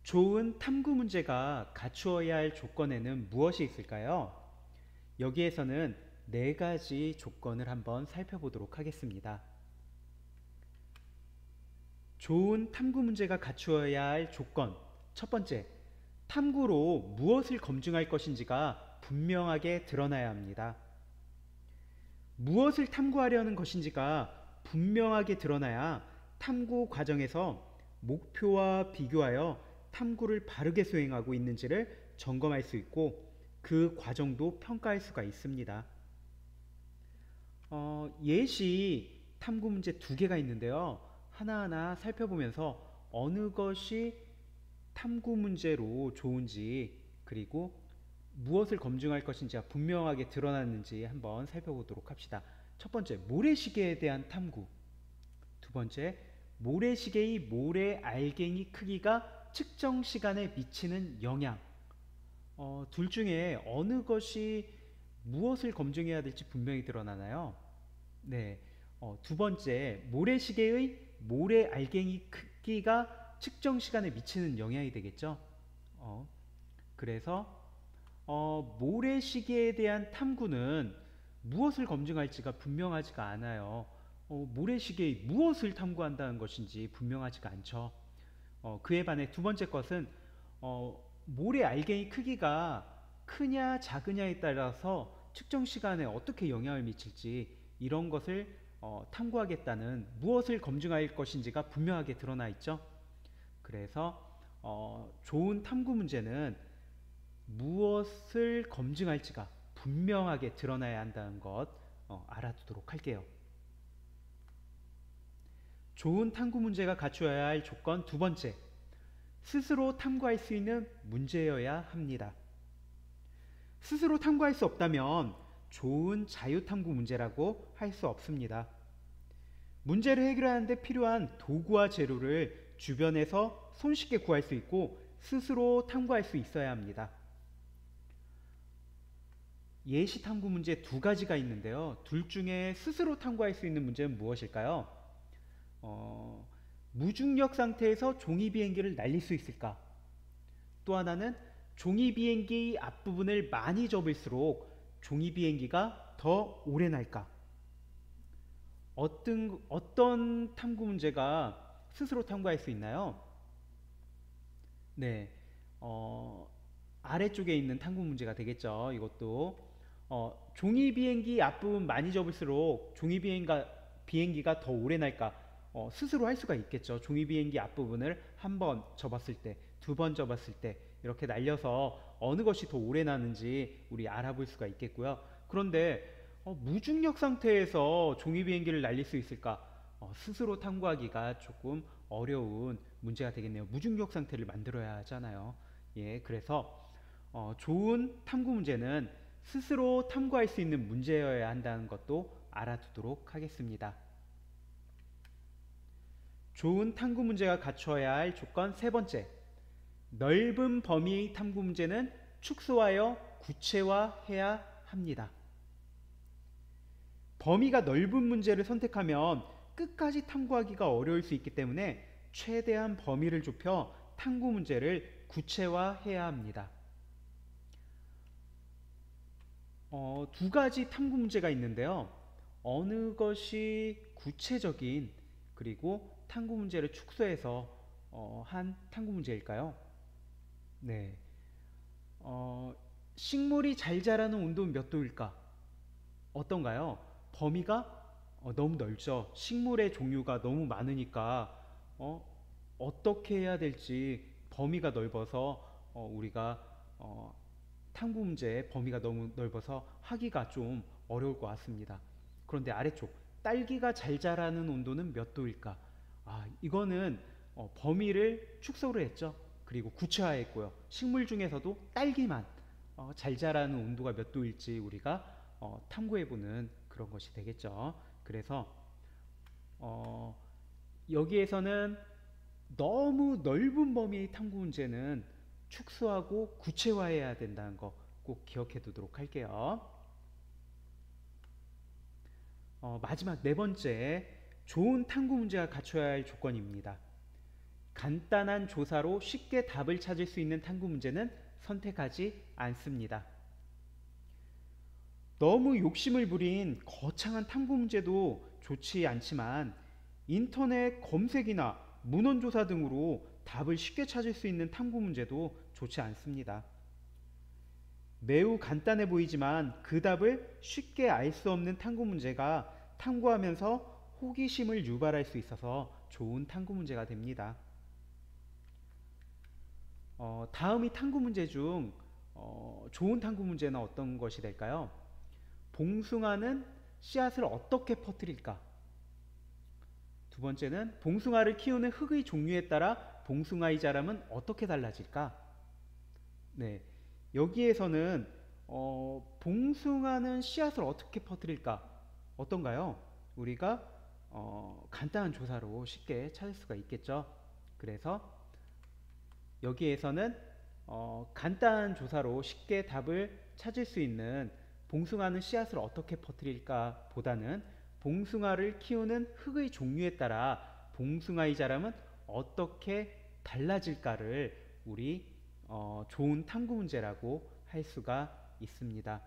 좋은 탐구 문제가 갖추어야 할 조건에는 무엇이 있을까요? 여기에서는 네 가지 조건을 한번 살펴보도록 하겠습니다. 좋은 탐구 문제가 갖추어야 할 조건. 첫 번째, 탐구로 무엇을 검증할 것인지가 분명하게 드러나야 합니다. 무엇을 탐구하려는 것인지가 분명하게 드러나야 탐구 과정에서 목표와 비교하여 탐구를 바르게 수행하고 있는지를 점검할 수 있고 그 과정도 평가할 수가 있습니다. 예시 탐구 문제 두 개가 있는데요. 하나하나 살펴보면서 어느 것이 탐구 문제로 좋은지 그리고 무엇을 검증할 것인지가 분명하게 드러났는지 한번 살펴보도록 합시다. 첫 번째, 모래시계에 대한 탐구. 두 번째, 모래시계의 모래 알갱이 크기가 측정 시간에 미치는 영향. 둘 중에 어느 것이 무엇을 검증해야 될지 분명히 드러나나요? 네. 두 번째, 모래시계의 모래 알갱이 크기가 측정 시간에 미치는 영향이 되겠죠. 그래서 모래시계에 대한 탐구는 무엇을 검증할지가 분명하지가 않아요. 모래시계의 무엇을 탐구한다는 것인지 분명하지가 않죠. 그에 반해 두 번째 것은 모래 알갱이 크기가 크냐 작으냐에 따라서 측정 시간에 어떻게 영향을 미칠지 이런 것을 탐구하겠다는 무엇을 검증할 것인지가 분명하게 드러나 있죠. 그래서 좋은 탐구 문제는 무엇을 검증할지가 분명하게 드러나야 한다는 것 알아두도록 할게요. 좋은 탐구 문제가 갖추어야 할 조건 두 번째, 스스로 탐구할 수 있는 문제여야 합니다. 스스로 탐구할 수 없다면 좋은 자유탐구 문제라고 할 수 없습니다. 문제를 해결하는데 필요한 도구와 재료를 주변에서 손쉽게 구할 수 있고 스스로 탐구할 수 있어야 합니다. 예시 탐구 문제 두 가지가 있는데요. 둘 중에 스스로 탐구할 수 있는 문제는 무엇일까요? 무중력 상태에서 종이 비행기를 날릴 수 있을까? 또 하나는 종이 비행기 앞부분을 많이 접을수록 종이 비행기가 더 오래 날까? 어떤 탐구 문제가 스스로 탐구할 수 있나요? 네, 아래쪽에 있는 탐구 문제가 되겠죠. 이것도 종이 비행기 앞부분 많이 접을수록 비행기가 더 오래 날까? 스스로 할 수가 있겠죠. 종이 비행기 앞부분을 한 번 접었을 때, 두 번 접었을 때 이렇게 날려서 어느 것이 더 오래 나는지 우리 알아볼 수가 있겠고요. 그런데 무중력 상태에서 종이 비행기를 날릴 수 있을까? 스스로 탐구하기가 조금 어려운 문제가 되겠네요. 무중력 상태를 만들어야 하잖아요. 예, 그래서 좋은 탐구 문제는 스스로 탐구할 수 있는 문제여야 한다는 것도 알아두도록 하겠습니다. 좋은 탐구 문제가 갖춰야 할 조건 세 번째, 넓은 범위의 탐구 문제는 축소하여 구체화해야 합니다. 범위가 넓은 문제를 선택하면 끝까지 탐구하기가 어려울 수 있기 때문에 최대한 범위를 좁혀 탐구 문제를 구체화해야 합니다. 두 가지 탐구 문제가 있는데요. 어느 것이 구체적인 그리고 탐구 문제를 축소해서 한 탐구 문제일까요? 네. 식물이 잘 자라는 온도는 몇 도일까? 어떤가요? 범위가 너무 넓죠. 식물의 종류가 너무 많으니까 어떻게 해야 될지 범위가 넓어서 우리가 탐구 문제의 범위가 너무 넓어서 하기가 좀 어려울 것 같습니다. 그런데 아래쪽 딸기가 잘 자라는 온도는 몇 도일까? 이거는 범위를 축소를 했죠. 그리고 구체화했고요. 식물 중에서도 딸기만 잘 자라는 온도가 몇 도일지 우리가 탐구해보는 그런 것이 되겠죠. 그래서 여기에서는 너무 넓은 범위의 탐구 문제는 축소하고 구체화해야 된다는 거 꼭 기억해 두도록 할게요. 마지막 네 번째, 좋은 탐구 문제가 갖춰야 할 조건입니다. 간단한 조사로 쉽게 답을 찾을 수 있는 탐구 문제는 선택하지 않습니다. 너무 욕심을 부린 거창한 탐구 문제도 좋지 않지만 인터넷 검색이나 문헌조사 등으로 답을 쉽게 찾을 수 있는 탐구 문제도 좋지 않습니다. 매우 간단해 보이지만 그 답을 쉽게 알 수 없는 탐구 문제가 탐구하면서 호기심을 유발할 수 있어서 좋은 탐구 문제가 됩니다. 다음이 탐구 문제 중 좋은 탐구 문제는 어떤 것이 될까요? 봉숭아는 씨앗을 어떻게 퍼뜨릴까? 두 번째는 봉숭아를 키우는 흙의 종류에 따라 봉숭아의 자람은 어떻게 달라질까? 네, 여기에서는 봉숭아는 씨앗을 어떻게 퍼뜨릴까? 어떤가요? 우리가 간단한 조사로 쉽게 찾을 수가 있겠죠. 그래서 여기에서는 간단한 조사로 쉽게 답을 찾을 수 있는 봉숭아는 씨앗을 어떻게 퍼뜨릴까 보다는 봉숭아를 키우는 흙의 종류에 따라 봉숭아의 자람은 어떻게 달라질까를 우리 좋은 탐구 문제라고 할 수가 있습니다.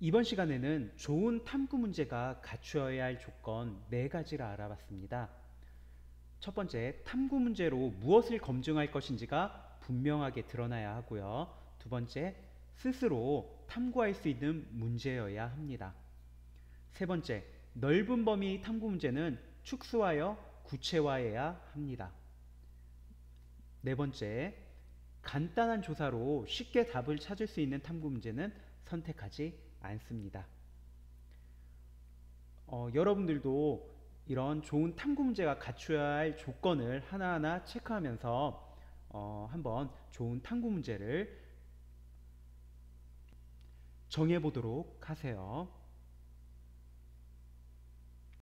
이번 시간에는 좋은 탐구 문제가 갖추어야 할 조건 4가지를 알아봤습니다. 첫 번째, 탐구 문제로 무엇을 검증할 것인지가 분명하게 드러나야 하고요. 두 번째, 스스로 탐구할 수 있는 문제여야 합니다. 세 번째, 넓은 범위의 탐구 문제는 축소하여 구체화해야 합니다. 네 번째, 간단한 조사로 쉽게 답을 찾을 수 있는 탐구 문제는 선택하지 않습니다. 여러분들도 이런 좋은 탐구 문제가 갖춰야 할 조건을 하나하나 체크하면서 한번 좋은 탐구 문제를 정해보도록 하세요.